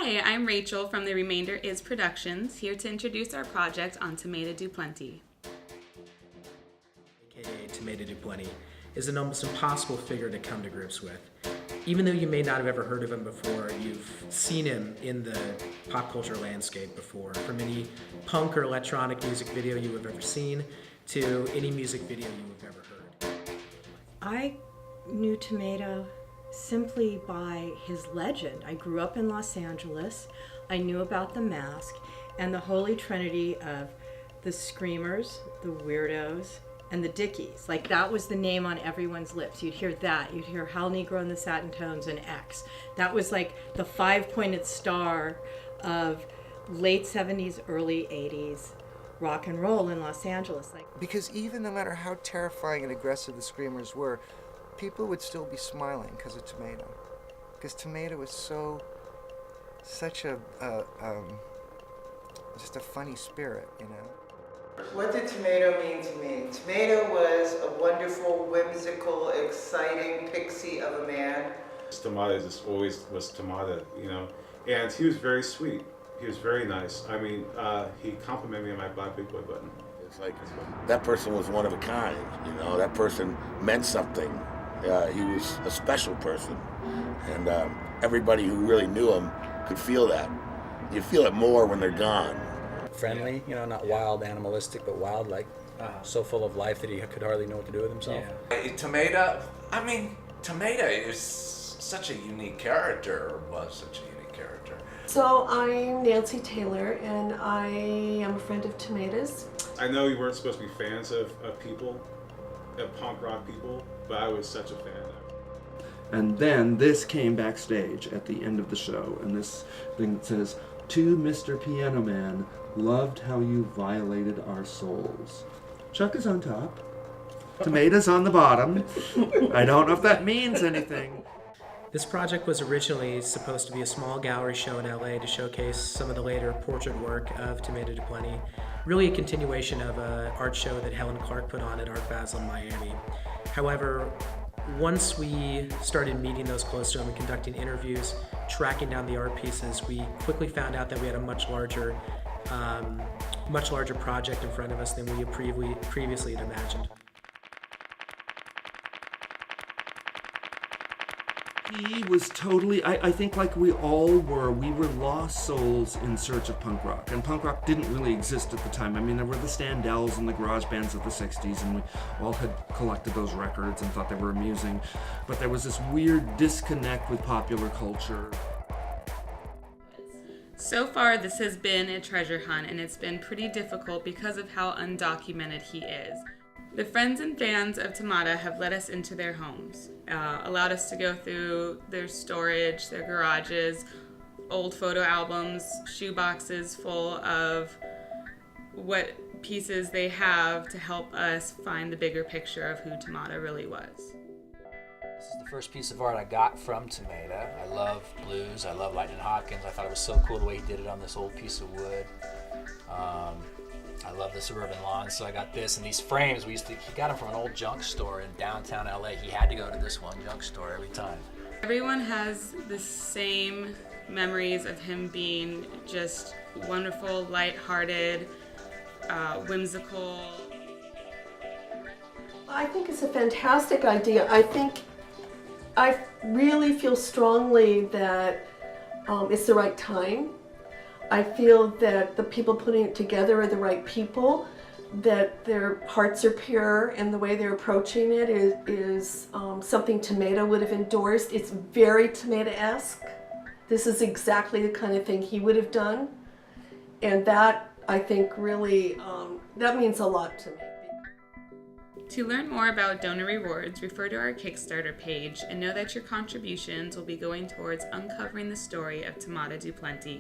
Hi, I'm Rachel from The Remainder Is Productions, here to introduce our project on Tomata du Plenty. AKA Tomata du Plenty is an almost impossible figure to come to grips with. Even though you may not have ever heard of him before, you've seen him in the pop culture landscape before. From any punk or electronic music video you have ever seen to any music video you have ever heard. I knew Tomata simply by his legend. I grew up in Los Angeles. I knew about the mask and the holy trinity of the screamers, the weirdos, and the Dickies. Like, that was the name on everyone's lips. You'd hear that. You'd hear Hal Negro and the Satin Tones and X. That was like the five-pointed star of late 70s, early 80s rock and roll in Los Angeles. Because even no matter how terrifying and aggressive the screamers were, people would still be smiling because of Tomata. Because Tomata was such a just a funny spirit, you know. What did Tomata mean to me? Tomata was a wonderful, whimsical, exciting pixie of a man. Tomata just always was Tomata, you know, and he was very sweet. He was very nice. I mean, he complimented me on my Black Big Boy button. It's like that person was one of a kind, you know. That person meant something. He was a special person, and everybody who really knew him could feel that. You feel it more when they're gone. Friendly, you know, not wild, animalistic, but wild, like so full of life that he could hardly know what to do with himself. Yeah. Tomata, I mean, Tomata is such a unique character, or was such a unique character. So I'm Nancy Taylor, and I am a friend of Tomata's. I know you weren't supposed to be fans of people, of punk rock people, but I was such a fan of them. And then this came backstage at the end of the show, and this thing that says, "To Mr. Piano Man, loved how you violated our souls." Chuck is on top. Tomata's on the bottom. I don't know if that means anything. This project was originally supposed to be a small gallery show in LA to showcase some of the later portrait work of Tomata du Plenty. Really a continuation of an art show that Helen Clark put on at Art Basel in Miami. However, once we started meeting those close to him and conducting interviews, tracking down the art pieces, we quickly found out that we had a much larger project in front of us than we had previously had imagined. He was totally, I think like we all were, we were lost souls in search of punk rock. And punk rock didn't really exist at the time. I mean, there were the Standells and the garage bands of the 60s, and we all had collected those records and thought they were amusing. But there was this weird disconnect with popular culture. So far, this has been a treasure hunt, and it's been pretty difficult because of how undocumented he is. The friends and fans of Tomata have let us into their homes, allowed us to go through their storage, their garages, old photo albums, shoe boxes full of what pieces they have to help us find the bigger picture of who Tomata really was. This is the first piece of art I got from Tomata. I love blues, I love Lightning Hopkins. I thought it was so cool the way he did it on this old piece of wood. I love the suburban lawn, so I got this. And these frames, he got them from an old junk store in downtown LA. He had to go to this one junk store every time. Everyone has the same memories of him being just wonderful, lighthearted, whimsical. I think it's a fantastic idea. I really feel strongly that it's the right time. I feel that the people putting it together are the right people, that their hearts are pure, and the way they're approaching it is something Tomata would have endorsed. It's very Tomata-esque. This is exactly the kind of thing he would have done, and that, I think, really, that means a lot to me. To learn more about donor rewards, refer to our Kickstarter page and know that your contributions will be going towards uncovering the story of Tomata du Plenty.